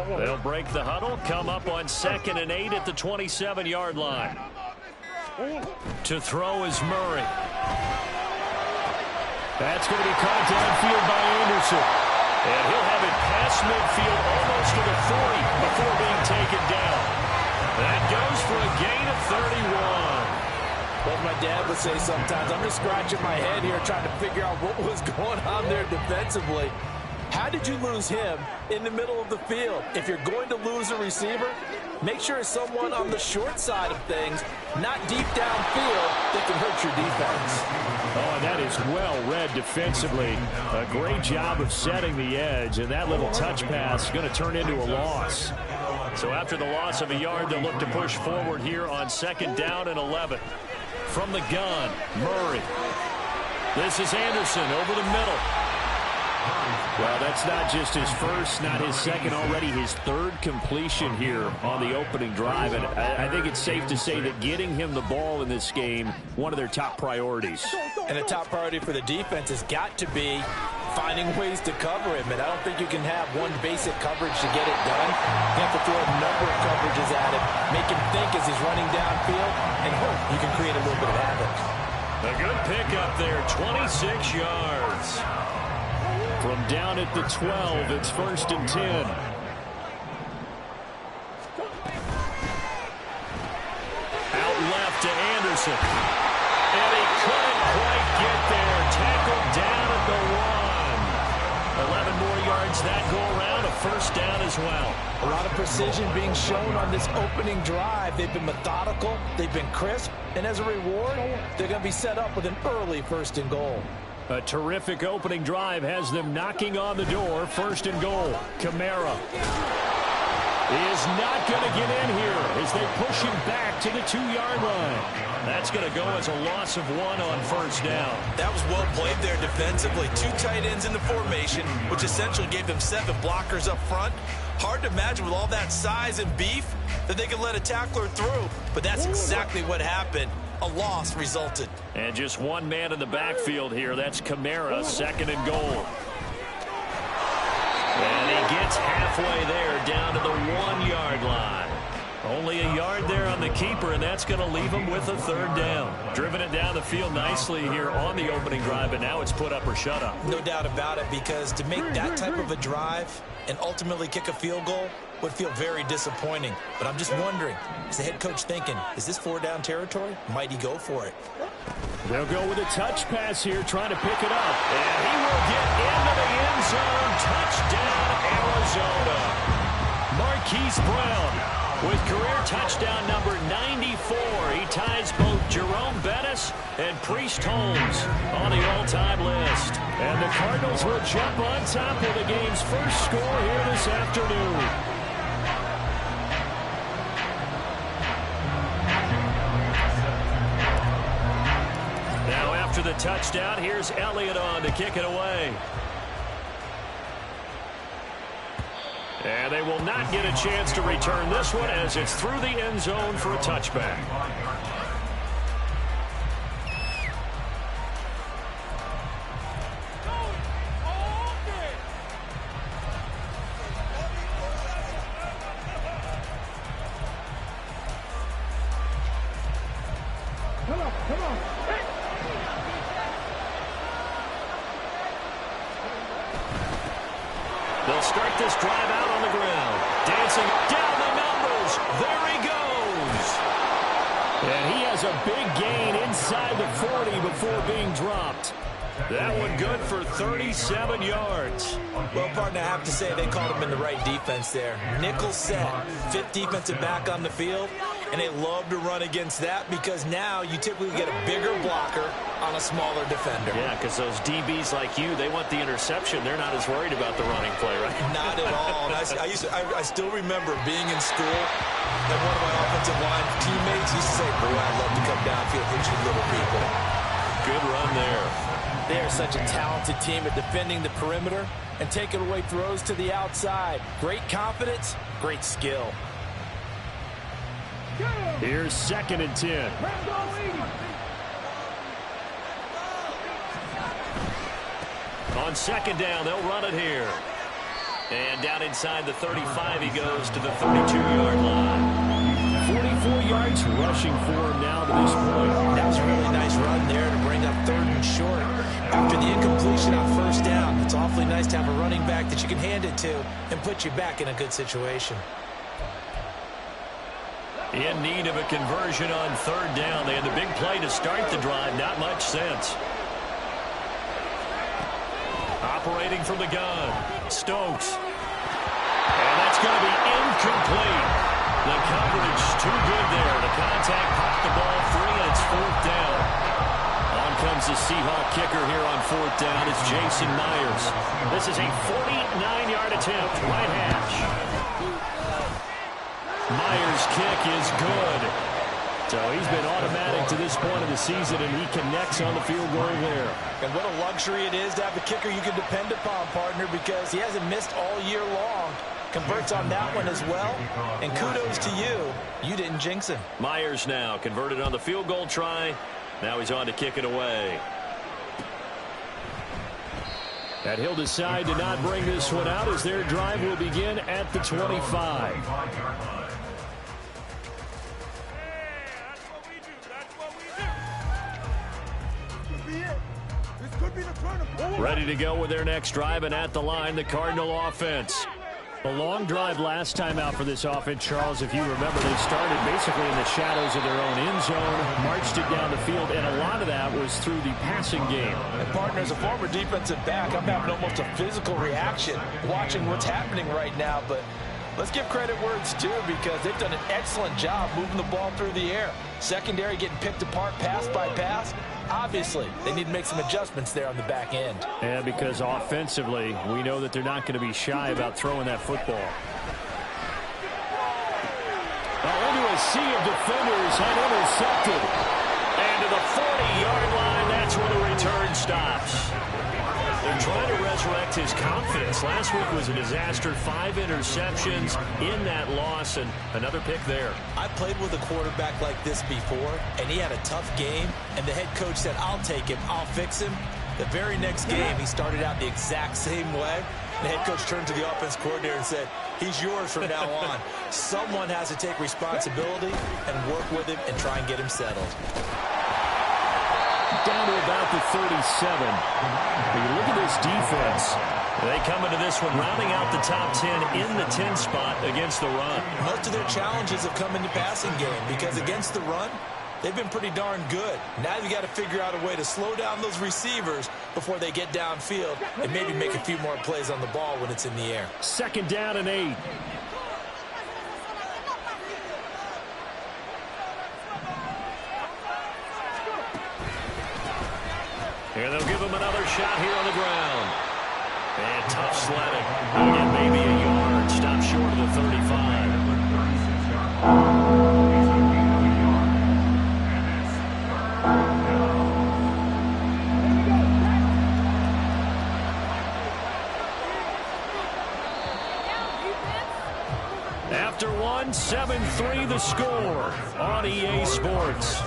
They'll break the huddle, come up on 2nd and 8 at the 27-yard line. To throw is Murray. That's going to be caught downfield by Anderson. And he'll have it past midfield almost to the 40 before being taken down. That goes for a gain of 31. Like my dad would say sometimes, I'm just scratching my head here trying to figure out what was going on there defensively. How did you lose him in the middle of the field? If you're going to lose a receiver, make sure it's someone on the short side of things, not deep downfield, that can hurt your defense. Oh, and that is well read defensively. A great job of setting the edge, and that little touch pass is going to turn into a loss. So after the loss of a yard, they'll look to push forward here on 2nd down and 11. From the gun, Murray. This is Anderson over the middle. Well, that's not just his first, not his second, already his 3rd completion here on the opening drive. And I think it's safe to say that getting him the ball in this game, one of their top priorities. And the top priority for the defense has got to be finding ways to cover him. And I don't think you can have one basic coverage to get it done. You have to throw a number of coverages at him, make him think as he's running downfield, and hope you can create a little bit of havoc. A good pickup there, 26 yards. From down at the 12, it's 1st and 10. Out left to Anderson. And he couldn't quite get there. Tackled down at the 1. 11 more yards that go around, a 1st down as well. A lot of precision being shown on this opening drive. They've been methodical, they've been crisp, and as a reward, they're going to be set up with an early 1st and goal. A terrific opening drive has them knocking on the door. 1st and goal. Kamara is not going to get in here as they push him back to the 2-yard line. That's going to go as a loss of 1 on 1st down. That was well played there defensively. 2 tight ends in the formation, which essentially gave them 7 blockers up front. Hard to imagine with all that size and beef that they could let a tackler through, but that's exactly what happened. A loss resulted. And just one man in the backfield here. That's Kamara, 2nd and goal. And he gets halfway there down to the 1-yard line. Only a yard there on the keeper, and that's going to leave him with a 3rd down. Driven it down the field nicely here on the opening drive, but now it's put up or shut up. No doubt about it, because to make that type of a drive and ultimately kick a field goal would feel very disappointing. But I'm just wondering, is the head coach thinking, is this 4-down territory? Might he go for it? They'll go with a touch pass here, trying to pick it up. And he will get into the end zone. Touchdown, Arizona. Marquise Brown with career touchdown number 94. He ties both Jerome Bettis and Priest Holmes on the all-time list. And the Cardinals will jump on top of the game's first score here this afternoon. Now after the touchdown, here's Elliott on to kick it away. And they will not get a chance to return this one as it's through the end zone for a touchback. Come on. They'll start this drive out on the ground. Dancing down the numbers. There he goes. And he has a big gain inside the 40 before being dropped. That one good for 37 yards. Well, partner, I have to say they called him in the right defense there. Nickel set, 5th defensive back on the field, and they love to run against that because now you typically get a bigger blocker on a smaller defender. Yeah, because those DBs like you, they want the interception. They're not as worried about the running play, right? Not at all. And I still remember being in school, and one of my offensive line teammates used to say, boy, I'd love to come downfield and hit you little people. Good run there. They are such a talented team at defending the perimeter and taking away throws to the outside. Great confidence, great skill. Here's 2nd and 10. On 2nd down, they'll run it here. And down inside the 35, he goes to the 32-yard line. 44 yards rushing for him now to this point. That was a really nice run there to bring up 3rd and short. After the incompletion on 1st down, it's awfully nice to have a running back that you can hand it to and put you back in a good situation. In need of a conversion on 3rd down. They had the big play to start the drive. Not much sense. Operating from the gun, Stokes. And that's going to be incomplete. The coverage too good there. The contact popped the ball free, and it's 4th down. On comes the Seahawk kicker here on 4th down. It's Jason Myers. This is a 49-yard attempt, right hash. Myers' kick is good. So he's been automatic to this point of the season, and he connects on the field goal there. And what a luxury it is to have a kicker you can depend upon, partner, because he hasn't missed all year long. Converts on that one as well. And kudos to you. You didn't jinx him. Myers now converted on the field goal try. Now he's on to kick it away. And he'll decide to not bring this one out as their drive will begin at the 25. Ready to go with their next drive, and at the line, the Cardinal offense. A long drive last time out for this offense, Charles. If you remember, they started basically in the shadows of their own end zone, marched it down the field, and a lot of that was through the passing game. And partner, as a former defensive back, I'm having almost a physical reaction watching what's happening right now, but let's give credit where it's due because they've done an excellent job moving the ball through the air. Secondary getting picked apart pass by pass. Obviously, they need to make some adjustments there on the back end. And because offensively, we know that they're not going to be shy about throwing that football. Into a sea of defenders and intercepted. And to the 40-yard line, that's where the return stops. They're trying to resurrect his confidence. Last week was a disaster. 5 interceptions in that loss, and another pick there. I played with a quarterback like this before, and he had a tough game, and the head coach said, I'll take him, I'll fix him. The very next game, he started out the exact same way. The head coach turned to the offense coordinator and said, he's yours from now on. Someone has to take responsibility and work with him and try and get him settled. Down to about the 37. When you look at this defense, they come into this one rounding out the top 10 in the 10 spot against the run. Most of their challenges have come in the passing game because against the run, they've been pretty darn good. Now you got to figure out a way to slow down those receivers before they get downfield and maybe make a few more plays on the ball when it's in the air. 2nd down and 8. And they'll give him another shot here on the ground. And tough sledding. And maybe a yard. Stop short of the 35. After one, 7-3 the score on EA Sports.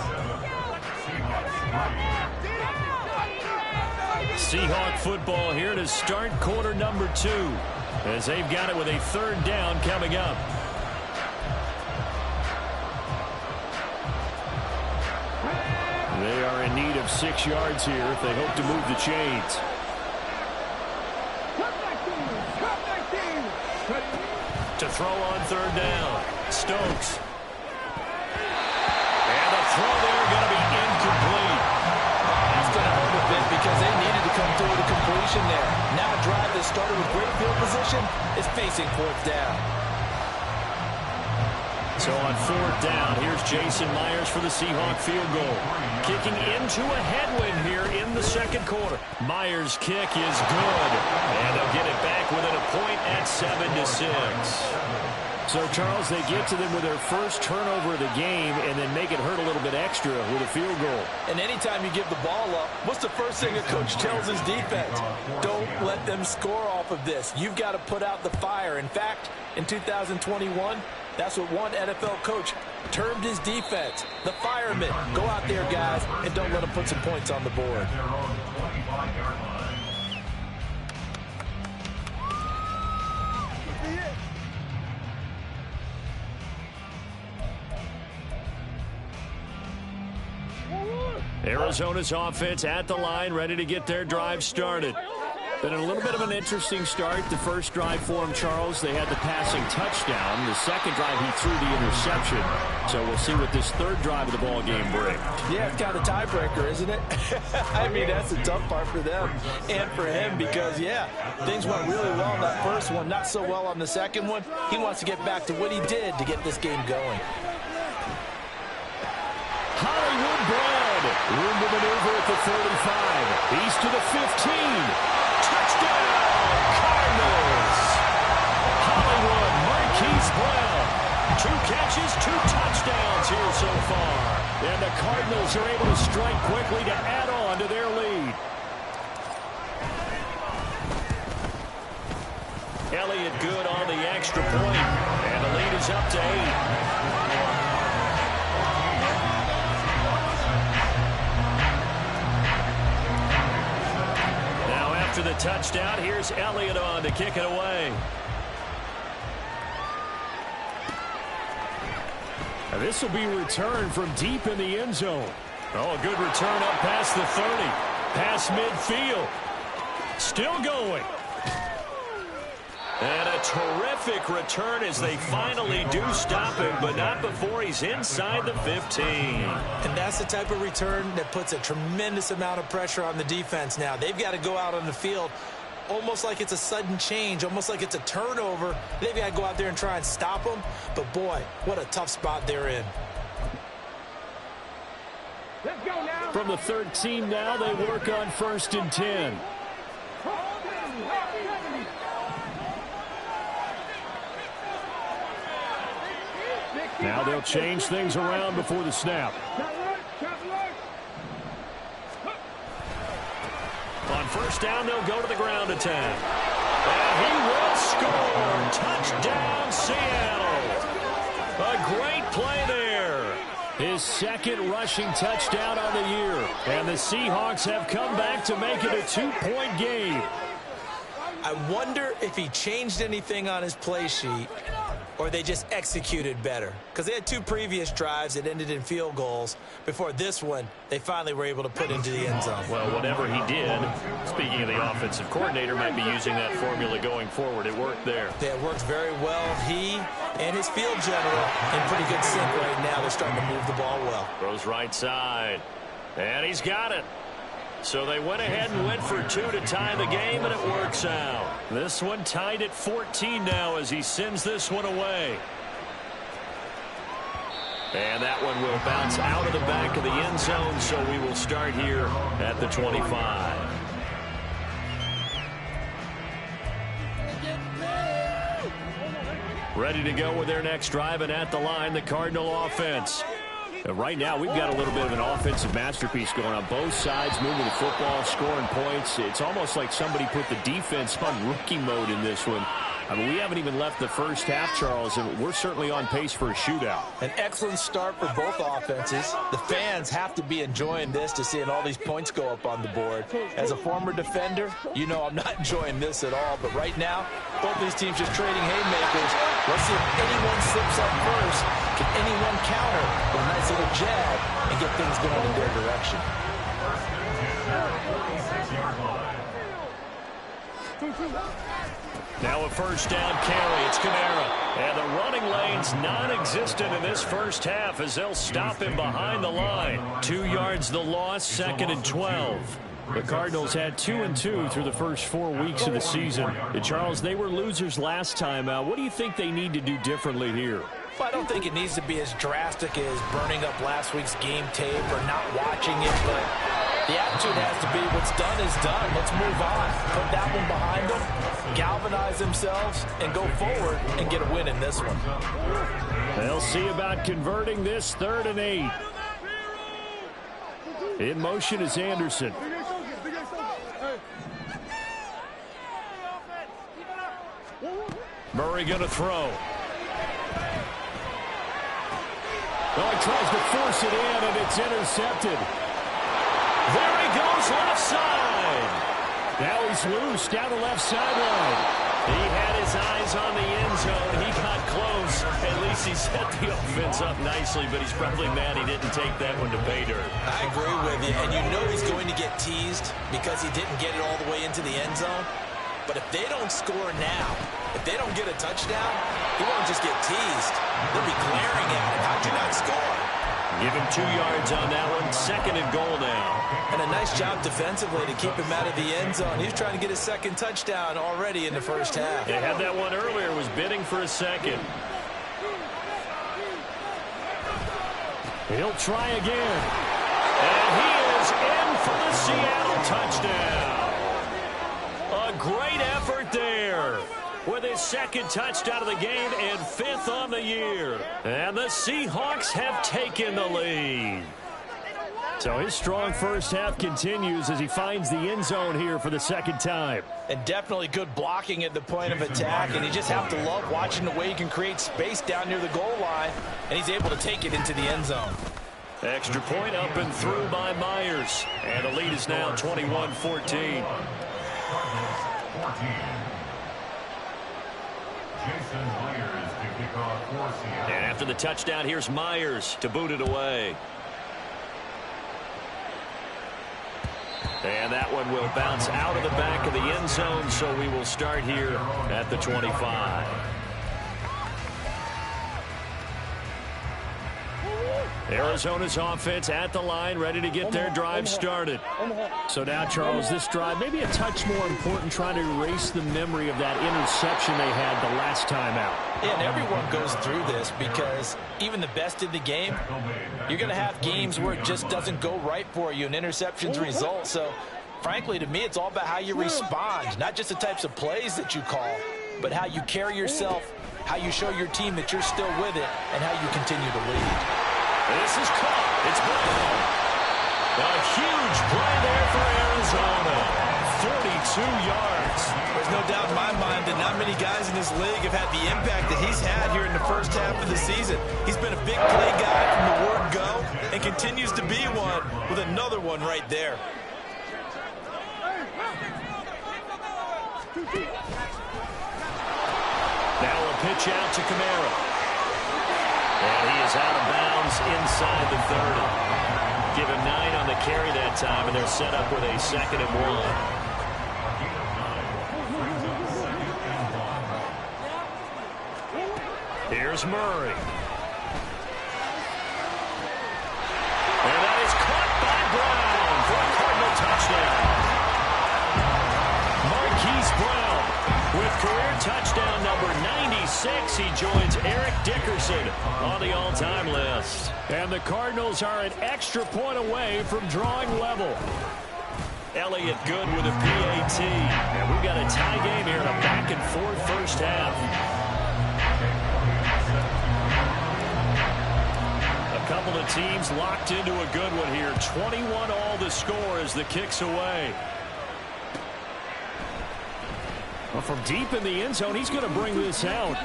Seahawk football here to start quarter number 2 as they've got it with a 3rd down coming up. They are in need of 6 yards here if they hope to move the chains. To throw on 3rd down, Stokes. And the throw there going to be incomplete. That's going to hurt a bit because they needed to come through with a completion there. Now a drive that started with great field position is facing 4th down. So on 4th down, here's Jason Myers for the Seahawk field goal. Kicking into a headwind here in the 2nd quarter. Myers' kick is good. And they'll get it back within a point at 7-6. So, Charles, they get to them with their first turnover of the game and then make it hurt a little bit extra with a field goal. And anytime you give the ball up, what's the first thing a coach tells his defense? Don't let them score off of this. You've got to put out the fire. In fact, in 2021, that's what one NFL coach termed his defense. The firemen. Go out there, guys, and don't let them put some points on the board. Arizona's offense at the line, ready to get their drive started. Been a little bit of an interesting start. The first drive for him, Charles, they had the passing touchdown. The second drive, he threw the interception. So we'll see what this third drive of the ball game brings. Yeah, it's kind of a tiebreaker, isn't it? I mean, that's the tough part for them and for him because, yeah, things went really well in that first one, not so well on the second one. He wants to get back to what he did to get this game going. Hollywood Brown, room to maneuver at the 45. He's to the 15. Touchdown, Cardinals. Hollywood Marquise Brown. 2 catches, 2 touchdowns here so far. And the Cardinals are able to strike quickly to add on to their lead. Elliott good on the extra point. And the lead is up to 8. After the touchdown, here's Elliott on to kick it away. Now this will be returned from deep in the end zone. Oh, a good return up past the 30. Past midfield. Still going. And a terrific return as they finally do stop him, but not before he's inside the 15. And that's the type of return that puts a tremendous amount of pressure on the defense now. They've got to go out on the field almost like it's a sudden change, almost like it's a turnover. They've got to go out there and try and stop them. But, boy, what a tough spot they're in. Let's go now. From the 13 now, they work on 1st and 10. Now they'll change things around before the snap. On 1st down, they'll go to the ground attack. And he will score. Touchdown, Seattle. A great play there. His 2nd rushing touchdown on the year. And the Seahawks have come back to make it a 2-point game. I wonder if he changed anything on his play sheet or they just executed better. Because they had 2 previous drives that ended in field goals. Before this one, they finally were able to put into the end zone. Well, whatever he did, speaking of the offensive coordinator, might be using that formula going forward. It worked there. Yeah, it worked very well. He and his field general in pretty good sync right now. They're starting to move the ball well. Throws right side. And he's got it. So they went ahead and went for 2 to tie the game, and it works out. This one tied at 14 now as he sends this one away. And that one will bounce out of the back of the end zone, so we will start here at the 25. Ready to go with their next drive, and at the line, the Cardinal offense. Right now, we've got a little bit of an offensive masterpiece going on. Both sides moving the football, scoring points. It's almost like somebody put the defense on rookie mode in this one. I mean, we haven't even left the first half, Charles, and we're certainly on pace for a shootout. An excellent start for both offenses. The fans have to be enjoying this to seeing all these points go up on the board. As a former defender, you know I'm not enjoying this at all. But right now, both these teams just trading haymakers. Let's see if anyone slips up first. Can anyone counter with a nice little jab and get things going in their direction? Now a 1st down carry. It's Kamara. And the running lane's non-existent in this first half as they'll stop him behind the line. 2 yards the loss, 2nd and 12. The Cardinals had 2-2 through the first 4 weeks of the season. And Charles, they were losers last time out. What do you think they need to do differently here? Well, I don't think it needs to be as drastic as burning up last week's game tape or not watching it, but the attitude has to be what's done is done. Let's move on. Put that one behind them, galvanize themselves, and go forward and get a win in this one. They'll see about converting this 3rd and 8. In motion is Anderson. Murray going to throw. Well, he tries to force it in, and it's intercepted. There he goes, left side. Now he's loose down the left sideline. He had his eyes on the end zone. He got close. At least He set the offense up nicely, but he's probably mad he didn't take that one to pay dirt. I agree with you, and you know he's going to get teased because he didn't get it all the way into the end zone. But if they don't score now, if they don't get a touchdown, he won't just get teased. They'll be glaring at him. How'd you not score? Give him 2 yards on that one. 2nd and goal now. And a nice job defensively to keep him out of the end zone. He was trying to get his 2nd touchdown already in the first half. They had that one earlier, was bidding for a 2nd. He'll try again. And he is in for the Seattle touchdown. A great effort there, with his 2nd touchdown of the game and 5th on the year. And the Seahawks have taken the lead. So his strong first half continues as he finds the end zone here for the 2nd time. And definitely good blocking at the point of attack. And you just have to love watching the way he can create space down near the goal line. And he's able to take it into the end zone. Extra point up and through by Myers. And the lead is now 21-14. And after the touchdown, here's Myers to boot it away. And that one will bounce out of the back of the end zone, so we will start here at the 25. Arizona's offense at the line, ready to get their drive started. So now, Charles, this drive maybe a touch more important, trying to erase the memory of that interception they had the last time out. Yeah, and everyone goes through this because even the best in the game, you're going to have games where it just doesn't go right for you and interceptions result. So, frankly, to me, it's all about how you respond, not just the types of plays that you call, but how you carry yourself, how you show your team that you're still with it, and how you continue to lead. This is caught. It's Brown. A huge play there for Arizona. 42 yards. There's no doubt in my mind that not many guys in this league have had the impact that he's had here in the first half of the season. He's been a big play guy from the word go and continues to be one with another one right there. Now a pitch out to Kamara. And he is out of bounds inside the 30. Give him 9 on the carry that time, and they're set up with a 2nd and 1. Here's Murray. And that is caught by Brown for a Cardinal touchdown. Marquise Brown with career touchdown number 96. He joins Eric Dickerson on the all-time list. And the Cardinals are an extra point away from drawing level. Elliott good with a PAT. And we've got a tie game here in a back-and-forth first half. A couple of teams locked into a good one here. 21 all the score as the kick's away. Well, from deep in the end zone, he's going to bring this out.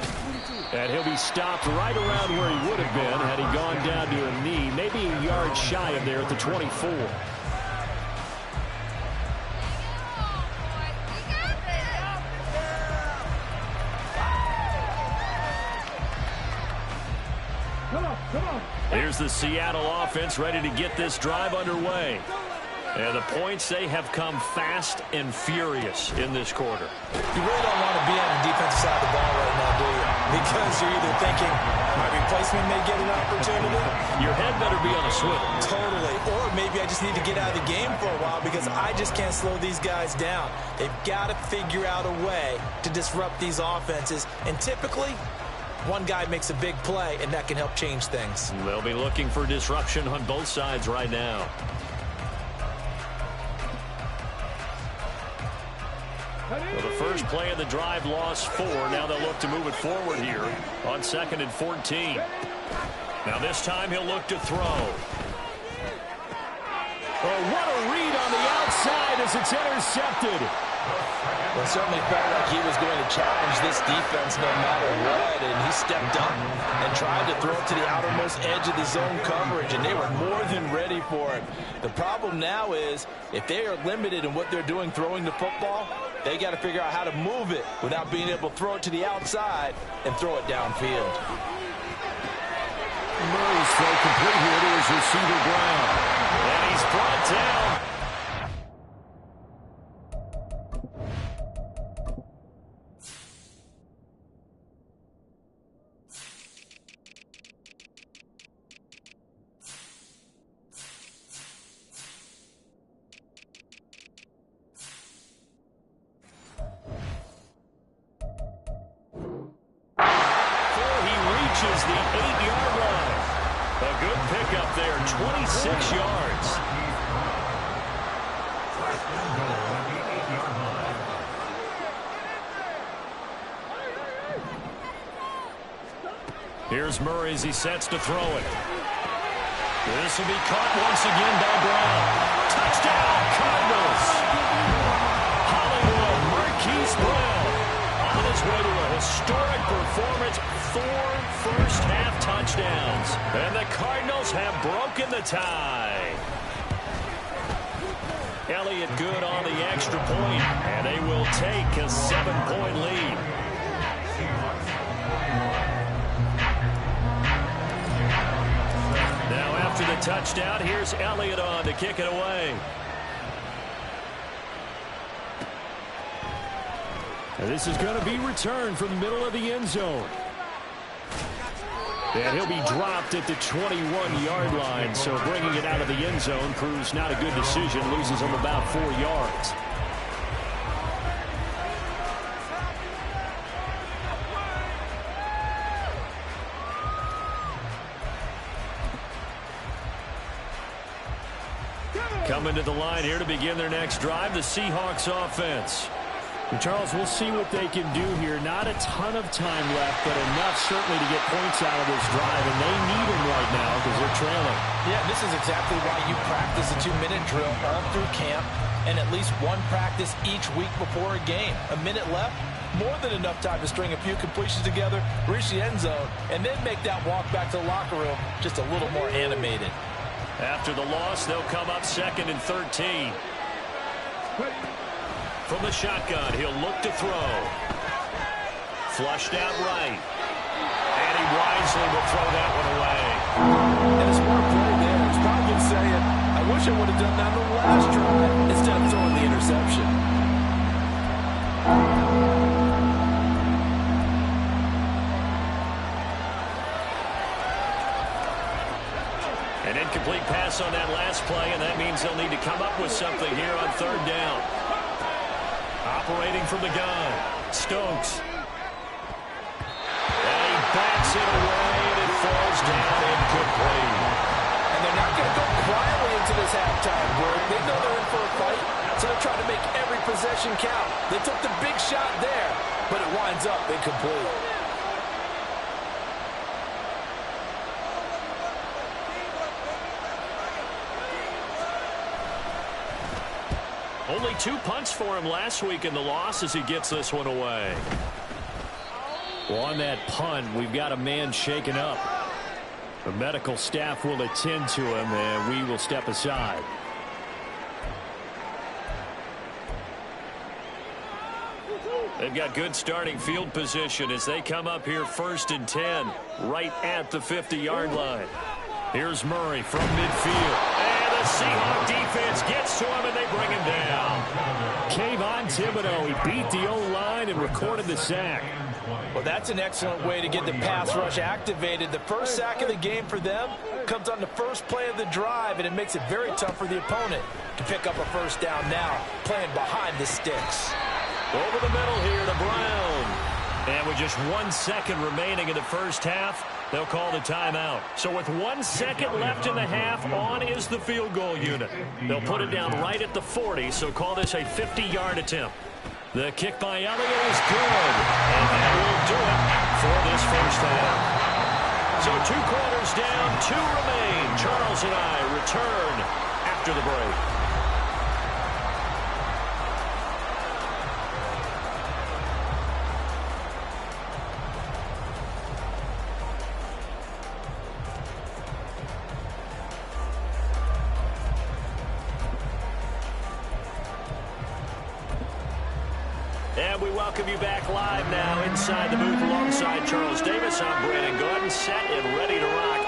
And he'll be stopped right around where he would have been had he gone down to a knee, maybe a yard shy of there at the 24. Here's the Seattle offense ready to get this drive underway. And the points, they have come fast and furious in this quarter. You really don't want to be on the defensive side of the ball right now, do you? Because you're either thinking, my replacement may get an opportunity. Your head better be on a swivel. Totally. Or maybe I just need to get out of the game for a while because I just can't slow these guys down. They've got to figure out a way to disrupt these offenses. And typically, one guy makes a big play, and that can help change things. They'll be looking for disruption on both sides right now. Well, the first play of the drive lost 4. Now they'll look to move it forward here on 2nd and 14. Now this time he'll look to throw. Oh, what a read on the outside as it's intercepted. Well, it certainly felt like he was going to challenge this defense no matter what, and he stepped up and tried to throw it to the outermost edge of the zone coverage, and they were more than ready for it. The problem now is if they are limited in what they're doing throwing the football, they got to figure out how to move it without being able to throw it to the outside and throw it downfield. Murray's throw complete here to his receiver, Brown. And he's brought down. The 8-yard line. A good pickup there, 26 yards. Here's Murray as he sets to throw it. This will be caught once again by Brown. Touchdown, Cardinals. Hollywood Marquise Brown on his way to a historic performance. 4 first-half touchdowns. And the Cardinals have broken the tie. Elliott good on the extra point, and they will take a 7-point lead. Now after the touchdown, here's Elliott on to kick it away. And this is going to be returned from the middle of the end zone. And he'll be dropped at the 21-yard line, so bringing it out of the end zone proves not a good decision. Loses him about 4 yards. Coming to the line here to begin their next drive, the Seahawks offense. And Charles, we'll see what they can do here. Not a ton of time left, but enough certainly to get points out of this drive, and they need them right now because they're trailing. Yeah, this is exactly why you practice a 2-minute drill all through camp and at least one practice each week before a game. A minute left, more than enough time to string a few completions together, reach the end zone, and then make that walk back to the locker room just a little more animated. After the loss, they'll come up 2nd and 13. From the shotgun, he'll look to throw. Flushed out right. And he wisely will throw that one away. And a smart play there. He's probably saying, I wish I would have done that on the last drive instead of throwing the interception. An incomplete pass on that last play, and that means they'll need to come up with something here on 3rd down. Operating from the gun, Stokes. And he backs it away, and it falls down incomplete. And they're not going to go quietly into this halftime, Gordon. They know they're in for a fight, so they're trying to make every possession count. They took the big shot there, but it winds up incomplete. Only 2 punts for him last week in the loss as he gets this one away. Well, on that punt, we've got a man shaken up. The medical staff will attend to him, and we will step aside. They've got good starting field position as they come up here 1st and 10, right at the 50-yard line. Here's Murray from midfield. And the Seahawks defense gets to him, and they bring him down. Kayvon Thibodeau, he beat the O-line and recorded the sack. Well, that's an excellent way to get the pass rush activated. The first sack of the game for them comes on the first play of the drive, and it makes it very tough for the opponent to pick up a first down now, playing behind the sticks. Over the middle here to Brown. And with just 1 second remaining in the first half, they'll call the timeout. So with 1 second left in the half, on is the field goal unit. They'll put it down right at the 40, so call this a 50-yard attempt. The kick by Elliott is good, and that will do it for this first half. So 2 quarters down, 2 remain. Charles and I return after the break. And we welcome you back live now inside the booth alongside Charles Davis. I'm Brandon Gordon, set and ready to rock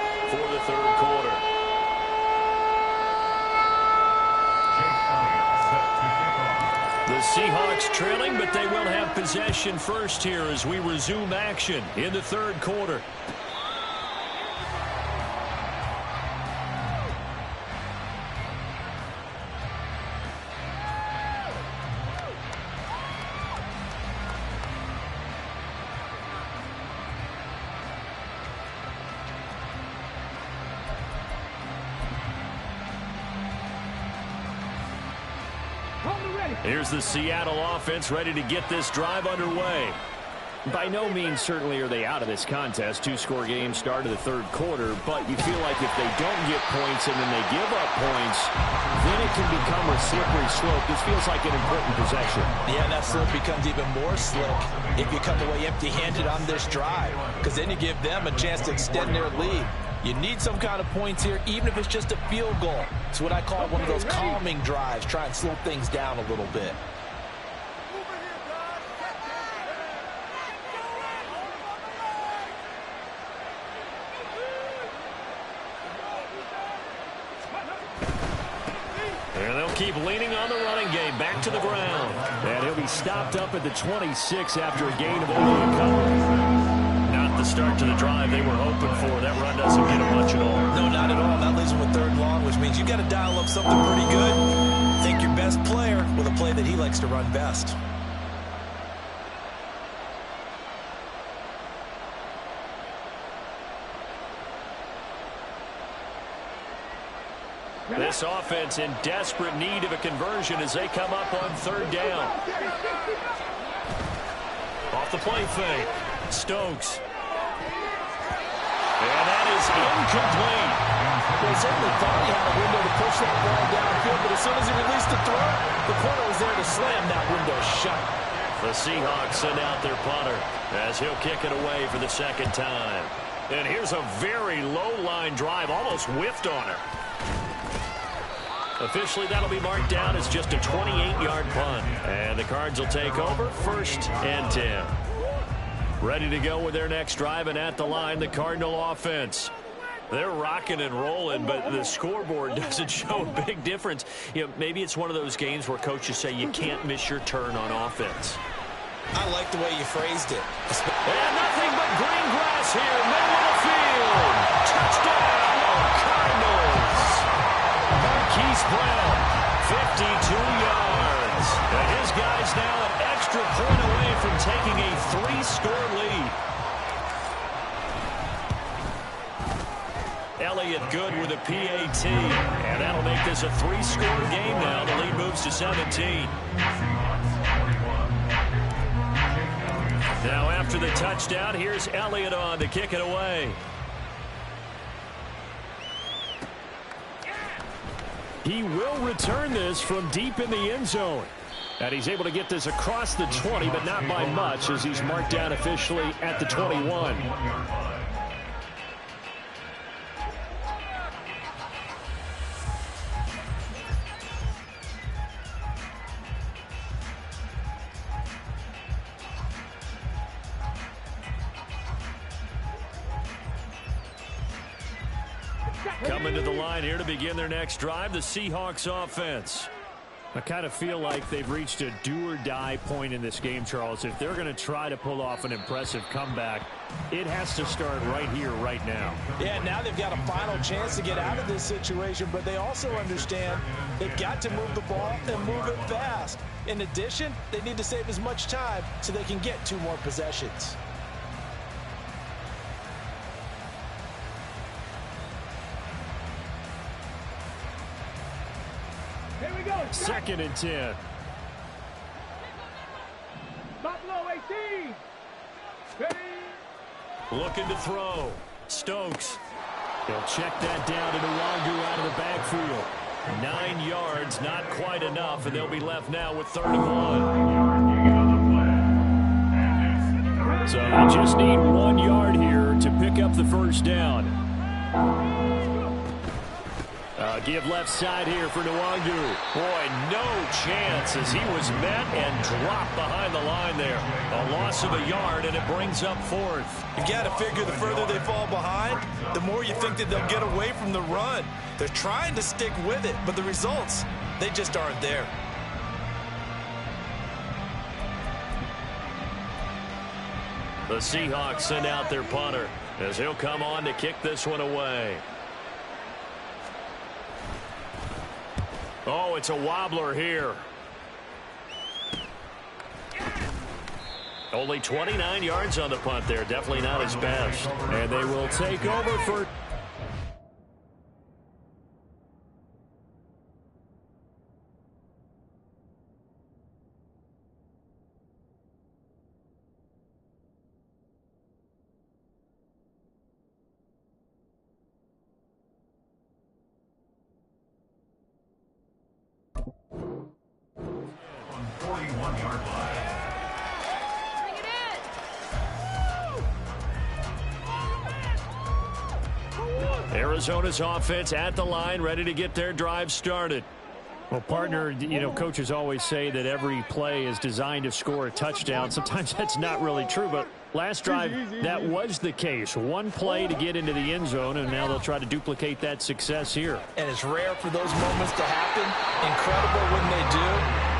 Seahawks trailing, but they will have possession first here as we resume action in the third quarter. Here's the Seattle offense ready to get this drive underway. By no means certainly are they out of this contest. Two-score game start of the third quarter, but you feel like if they don't get points and then they give up points, then it can become a slippery slope. This feels like an important possession. Yeah, that slope becomes even more slick if you come away empty-handed on this drive, because then you give them a chance to extend their lead. You need some kind of points here, even if it's just a field goal. It's what I call one of those calming drives. Try and slow things down a little bit. And they'll keep leaning on the running game. Back to the ground. And he'll be stopped up at the 26 after a gain of only a couple. Not the start to the drive they were hoping for. That run doesn't get them much at all. No, not at all. That leaves them with third and long, which means you got to dial up something pretty good. Think your best player with a play that he likes to run best. This offense in desperate need of a conversion as they come up on third down. Off the play fake. Stokes. And that is incomplete. Well, certainly thought he had a window to push that ball downfield, but as soon as he released the throw, the corner was there to slam that window shut. The Seahawks send out their punter as he'll kick it away for the second time. And here's a very low line drive, almost whiffed on her. Officially, that'll be marked down as just a 28-yard punt. And the Cards will take over, 1st and 10. Ready to go with their next drive, and at the line, the Cardinal offense. They're rocking and rolling, but the scoreboard doesn't show a big difference. You know, maybe it's one of those games where coaches say you can't miss your turn on offense. I like the way you phrased it. And nothing but green grass here, middle of the field. Touchdown, Cardinals. Marquise Brown, 52 yards. And his guys now an extra point away from taking a 3-score lead. Elliott good with a PAT. And that'll make this a 3-score game now. The lead moves to 17. Now after the touchdown, here's Elliott on to kick it away. He will return this from deep in the end zone. And he's able to get this across the 20, but not by much as he's marked down officially at the 21. Coming to the line here to begin their next drive, the Seahawks offense. I kind of feel like they've reached a do-or-die point in this game, Charles. If they're going to try to pull off an impressive comeback, it has to start right here, right now. Yeah, now they've got a final chance to get out of this situation, but they also understand they've got to move the ball and move it fast. In addition, they need to save as much time so they can get 2 more possessions. Here we go. 2nd and 10. Buffalo 18. Ready. Looking to throw. Stokes. He'll check that down to Nwangu out of the backfield. 9 yards, not quite enough, and they'll be left now with 3rd and 1. So they just need 1 yard here to pick up the first down. Give left side here for Nwangu. Boy, no chance as he was met and dropped behind the line there. A loss of a yard, and it brings up 4th. You got to figure the further they fall behind, the more you think that they'll get away from the run. They're trying to stick with it, but the results, they just aren't there. The Seahawks send out their punter as he'll come on to kick this one away. Oh, it's a wobbler here. Only 29 yards on the punt there. Definitely not his best. And they will take over for... On 41-yard line. Arizona's offense at the line, ready to get their drive started. Well, partner, you know, coaches always say that every play is designed to score a touchdown. Sometimes that's not really true, but last drive, that was the case. One play to get into the end zone, and now they'll try to duplicate that success here. And it's rare for those moments to happen. Incredible when they do.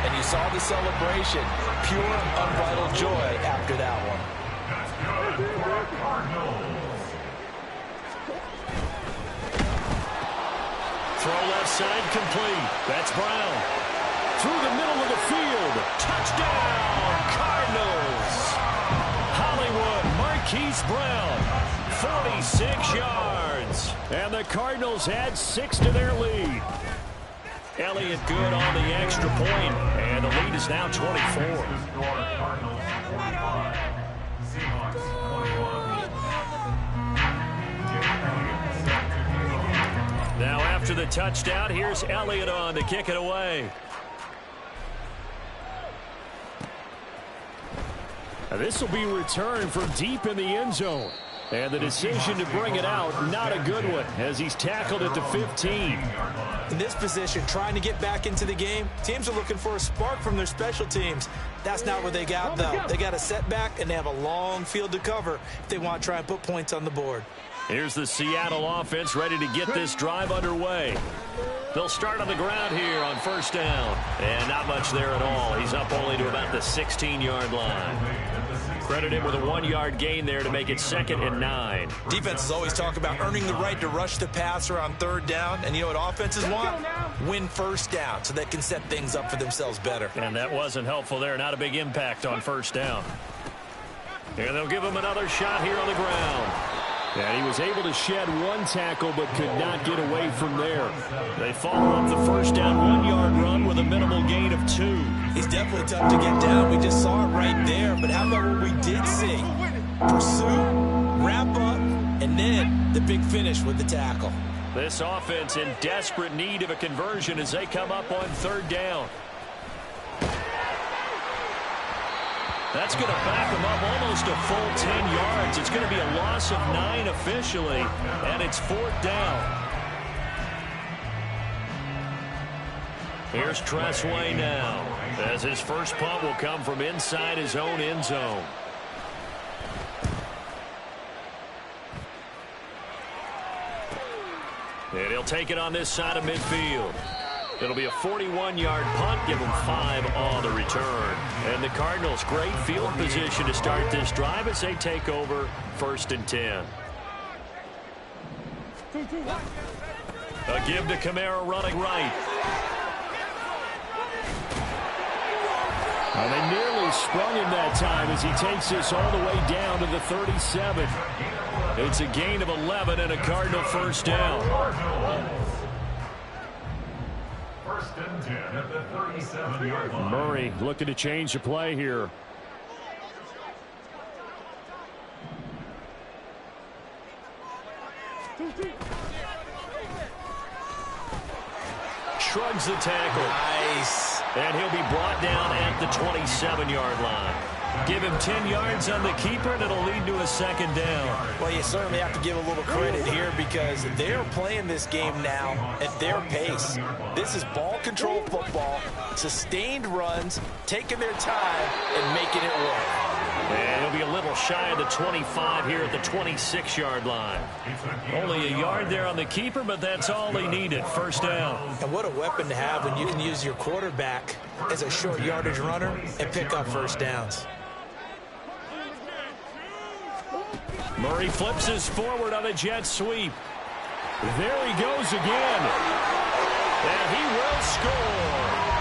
And you saw the celebration. Pure, unbridled joy after that one. That's good for Cardinals. Throw left side complete. That's Brown. Through the middle of the field. Touchdown, Cardinals. Hollywood Marquise Brown. 46 yards. And the Cardinals add 6 to their lead. Elliott good on the extra point, and the lead is now 24. Cardinals 45. Seahawks 21. Now after the touchdown, here's Elliott on to kick it away. This will be returned from deep in the end zone. And the decision to bring it out, not a good one, as he's tackled at the 15. In this position, trying to get back into the game, teams are looking for a spark from their special teams. That's not what they got, though. They got a setback, and they have a long field to cover if they want to try and put points on the board. Here's the Seattle offense ready to get this drive underway. They'll start on the ground here on first down. And not much there at all. He's up only to about the 16-yard line. Credit him with a 1-yard gain there to make it 2nd and 9. Defenses always talk about earning the right to rush the passer on 3rd down. And you know what offenses want? Win first down so they can set things up for themselves better. And that wasn't helpful there. Not a big impact on first down. And they'll give him another shot here on the ground. And he was able to shed one tackle but could not get away from there. They follow up the first down 1-yard run with a minimal gain of 2. He's definitely tough to get down. We just saw it right there. But how about what we did see? Pursuit, wrap up, and then the big finish with the tackle. This offense in desperate need of a conversion as they come up on 3rd down. That's going to back them up almost a full 10 yards. It's going to be a loss of 9 officially, and it's 4th down. Here's Tressway now, as his first punt will come from inside his own end zone. And he'll take it on this side of midfield. It'll be a 41-yard punt, give them 5 on the return. And the Cardinals, great field position to start this drive as they take over 1st and 10. A give to Kamara running right. Well, they nearly sprung him that time as he takes this all the way down to the 37. It's a gain of 11 and a Cardinal first down. 1st and 10 at the 37-yard line. Murray looking to change the play here. Shrugs the tackle. Nice. And he'll be brought down at the 27-yard line. Give him 10 yards on the keeper, and it'll lead to a 2nd down. Well, you certainly have to give a little credit here because they're playing this game now at their pace. This is ball control football, sustained runs, taking their time, and making it work. And he'll be a little shy of the 25 here at the 26-yard line. Only a yard there on the keeper, but that's all they needed. First down. And what a weapon to have when you can use your quarterback as a short yardage runner and pick up first downs. Murray flips his forward on a jet sweep. There he goes again. And he will score.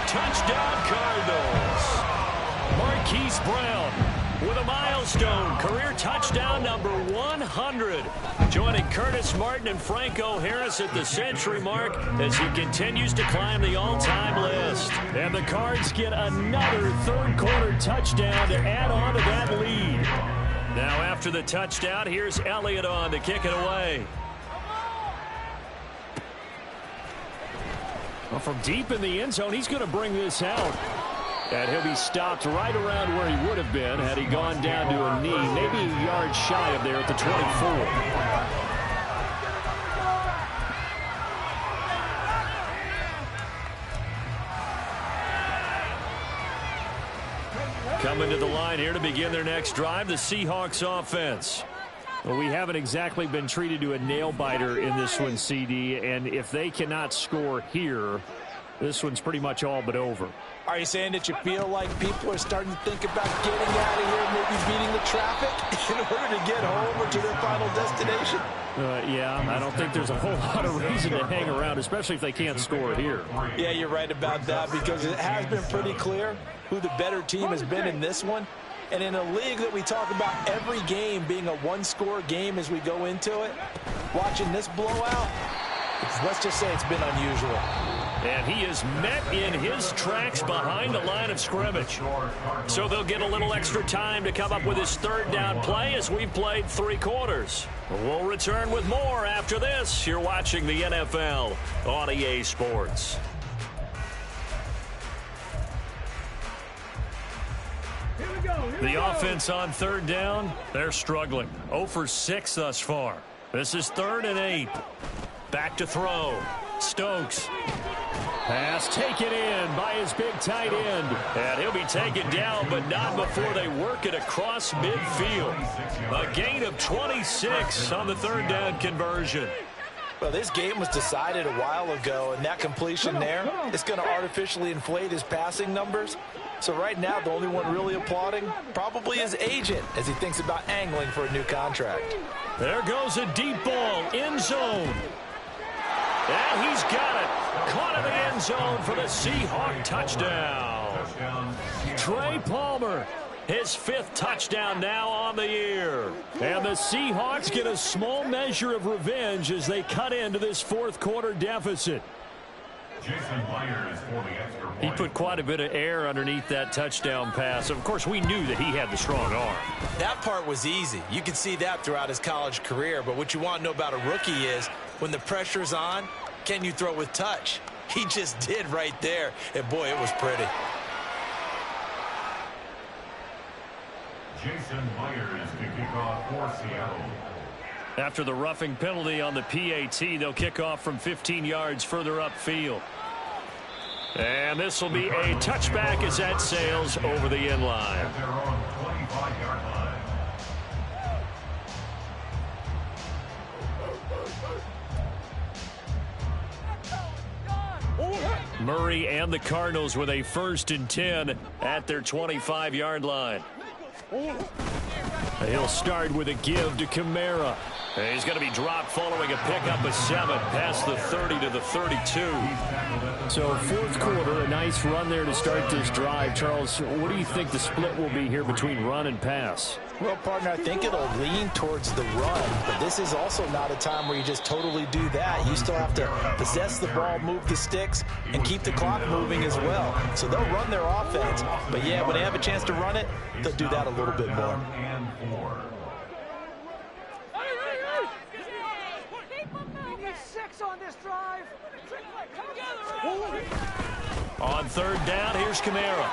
Touchdown Cardinals. Marquise Brown with a milestone career touchdown number 100. Joining Curtis Martin and Franco Harris at the century mark as he continues to climb the all-time list. And the Cards get another third-quarter touchdown to add on to that lead. Now after the touchdown, here's Elliott on to kick it away. Well, from deep in the end zone, he's going to bring this out. And he'll be stopped right around where he would have been had he gone down to a knee, maybe a yard shy of there at the 24. Coming to the line here to begin their next drive, the Seahawks offense. Well, we haven't exactly been treated to a nail-biter in this one, CD, and if they cannot score here, this one's pretty much all but over. Are you saying that you feel like people are starting to think about getting out of here, maybe beating the traffic in order to get home or to their final destination? Yeah, I don't think there's a whole lot of reason to hang around, especially if they can't score here. Yeah, you're right about that because it has been pretty clear who the better team has been in this one. And in a league that we talk about every game being a one-score game as we go into it, watching this blowout, let's just say it's been unusual. And he is met in his tracks behind the line of scrimmage. So they'll get a little extra time to come up with his third down play as we've played 3 quarters. We'll return with more after this. You're watching the NFL on EA Sports. The offense on third down, they're struggling. 0 for 6 thus far. This is 3rd and 8. Back to throw. Stokes. Pass taken in by his big tight end. And he'll be taken down, but not before they work it across midfield. A gain of 26 on the 3rd down conversion. Well, this game was decided a while ago, and that completion there is going to artificially inflate his passing numbers. So right now, the only one really applauding probably his agent as he thinks about angling for a new contract. There goes a deep ball, end zone. And he's got it. Caught in the end zone for the Seahawk touchdown. Trey Palmer, his 5th touchdown now on the year. And the Seahawks get a small measure of revenge as they cut into this 4th quarter deficit. He put quite a bit of air underneath that touchdown pass. Of course, we knew that he had the strong arm. That part was easy. You could see that throughout his college career. But what you want to know about a rookie is when the pressure's on, can you throw with touch? He just did right there. And, boy, it was pretty. Jason Myers to kick off for Seattle. After the roughing penalty on the PAT, they'll kick off from 15 yards further upfield. And this will be a touchback as that sails over the end line. They're on the 25-yard line. Murray and the Cardinals with a 1st and 10 at their 25-yard line. He'll start with a give to Kamara. He's going to be dropped following a pickup of 7 past the 30 to the 32. So 4th quarter, a nice run there to start this drive. Charles, what do you think the split will be here between run and pass? Well, partner, I think it'll lean towards the run, but this is also not a time where you just totally do that. You still have to possess the ball, move the sticks, and keep the clock moving as well. So they'll run their offense, but yeah, when they have a chance to run it, they'll do that a little bit more. On this drive. On 3rd down, here's Kamara.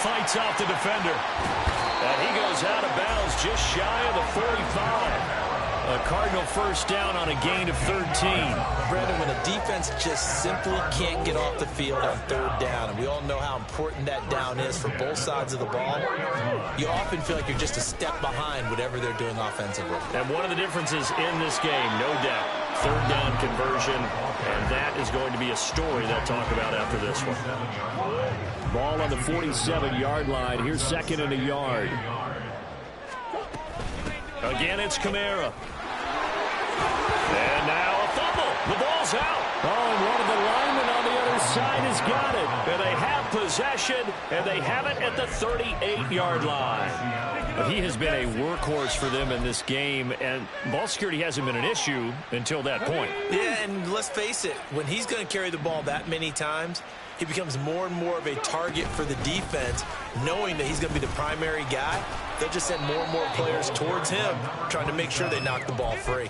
Fights off the defender. And he goes out of bounds just shy of the 45. A Cardinal 1st down on a gain of 13. Brandon, when a defense just simply can't get off the field on 3rd down, and we all know how important that down is for both sides of the ball, you often feel like you're just a step behind whatever they're doing offensively. And one of the differences in this game, no doubt, 3rd down conversion, and that is going to be a story they'll talk about after this one. Ball on the 47-yard line. Here's 2nd and a yard. Again, it's Kamara. And now a fumble. The ball's out. Oh, and one of the linemen on the other side has got it. And they have possession, and they have it at the 38-yard line. But he has been a workhorse for them in this game, and ball security hasn't been an issue until that point. Yeah, and let's face it, when he's going to carry the ball that many times, he becomes more and more of a target for the defense, knowing that he's going to be the primary guy. They'll just send more and more players towards him, trying to make sure they knock the ball free.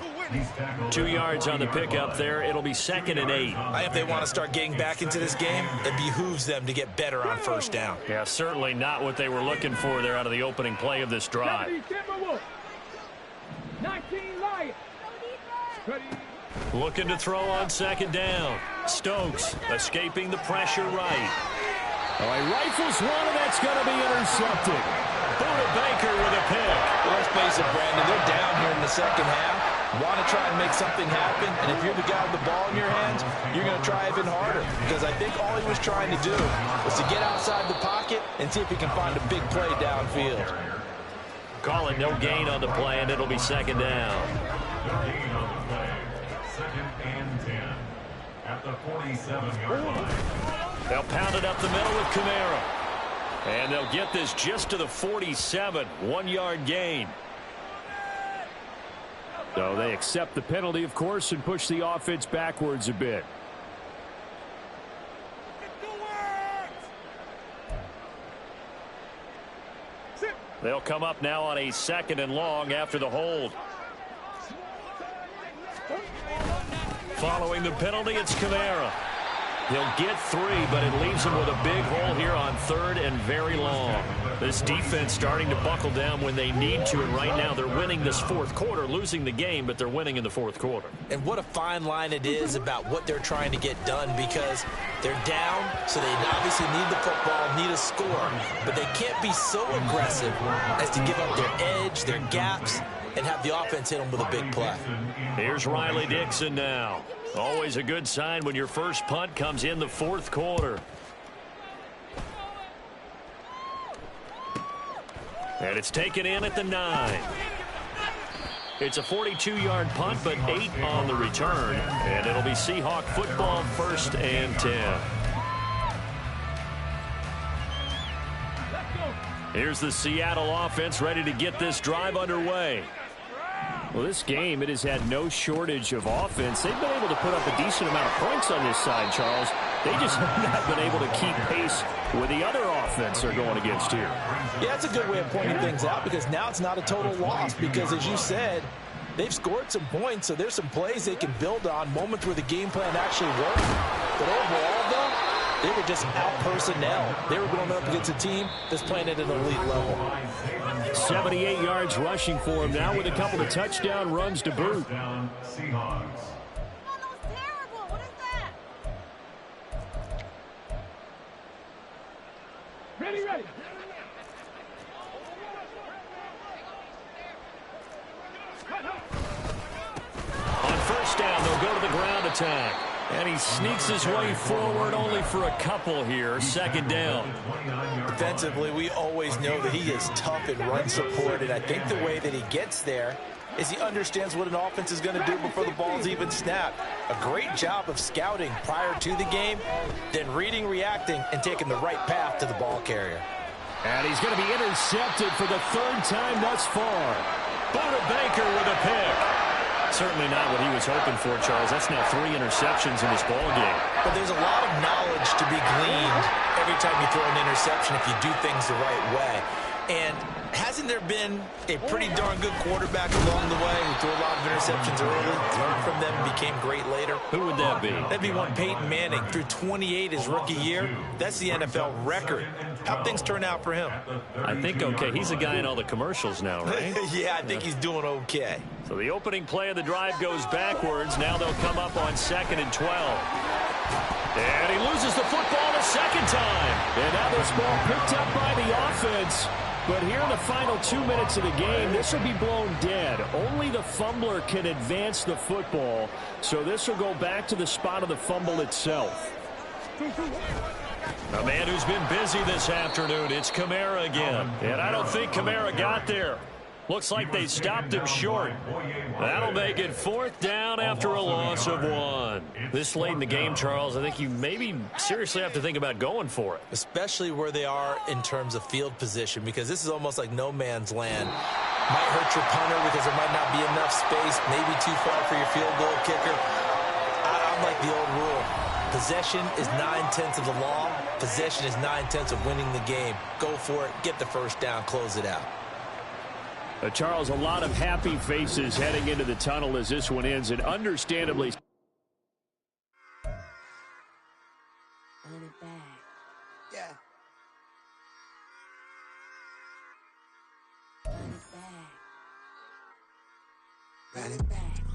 2 yards on the pickup there. It'll be 2nd and 8. If they want to start getting back into this game, it behooves them to get better on first down. Yeah, certainly not what they were looking for there out of the opening play of this drive. 19 Lions. Looking to throw on 2nd down. Stokes escaping the pressure right. All right, rifles one, and that's going to be intercepted. Buda Baker with a pick. Let's face it, Brandon, they're down here in the second half. Want to try and make something happen, and if you're the guy with the ball in your hands, you're going to try even harder, because I think all he was trying to do was to get outside the pocket and see if he can find a big play downfield. Call it no gain on the play, and it'll be 2nd down. Gain on the play. 2nd and 10 at the 47-yard line. They'll pound it up the middle with Kamara. And they'll get this just to the 47. 1-yard gain. So they accept the penalty, of course, and push the offense backwards a bit. They'll come up now on a 2nd and long after the hold. Following the penalty, it's Kamara. He'll get 3, but it leaves him with a big hole here on 3rd and very long. This defense starting to buckle down when they need to, and right now they're winning this 4th quarter, losing the game, but they're winning in the 4th quarter. And what a fine line it is about what they're trying to get done, because they're down, so they obviously need the football, need a score, but they can't be so aggressive as to give up their edge, their gaps, and have the offense hit them with a big play. Here's Riley Dixon now. Always a good sign when your first punt comes in the 4th quarter. And it's taken in at the 9. It's a 42-yard punt, but 8 on the return. And it'll be Seahawk football, 1st and 10. Here's the Seattle offense ready to get this drive underway. Well, this game, it has had no shortage of offense. They've been able to put up a decent amount of points on this side, Charles. They just have not been able to keep pace with the other offense they're going against here. Yeah, that's a good way of pointing things out, because now it's not a total loss, because as you said, they've scored some points, so there's some plays they can build on, moments where the game plan actually worked. But overall, though, they were just out-personnel. They were going up against a team that's playing at an elite level. 78 yards rushing for him now with a couple of touchdown runs to boot. Seahawks. Ready, ready. On 1st down, they'll go to the ground attack. And he sneaks his way forward only for a couple here. 2nd down. Defensively, we always know that he is tough in run support, and I think the way that he gets there is he understands what an offense is going to do before the ball's even snapped. A great job of scouting prior to the game, then reading, reacting, and taking the right path to the ball carrier. And he's going to be intercepted for the 3rd time thus far. Buda Baker with a pick. Certainly not what he was hoping for, Charles. That's now 3 interceptions in this ball game. But there's a lot of knowledge to be gleaned every time you throw an interception if you do things the right way. And hasn't there been a pretty darn good quarterback along the way who threw a lot of interceptions early, learned from them, became great later? Who would that be? That'd be one Peyton Manning. Threw 28 his rookie year. That's the NFL record. How'd things turn out for him? I think okay. He's a guy in all the commercials now, right? Yeah, I think he's doing okay. So the opening play of the drive goes backwards. Now they'll come up on 2nd and 12. And he loses the football the 2nd time. And now this ball picked up by the offense. But here in the final 2 minutes of the game, this will be blown dead. Only the fumbler can advance the football. So this will go back to the spot of the fumble itself. A man who's been busy this afternoon. It's Kamara again. And I don't think Kamara got there. Looks like they stopped him short. That'll make it 4th down after a loss of 1. This late in the game, Charles, I think you maybe seriously have to think about going for it. Especially where they are in terms of field position, because this is almost like no man's land. Might hurt your punter because there might not be enough space, maybe too far for your field goal kicker. I'm like the old rule. Possession is 9/10 of the law. Possession is 9/10 of winning the game. Go for it, get the first down, close it out. Charles, a lot of happy faces heading into the tunnel as this one ends, and understandably. Run it back. Yeah. Run it back. Run it back.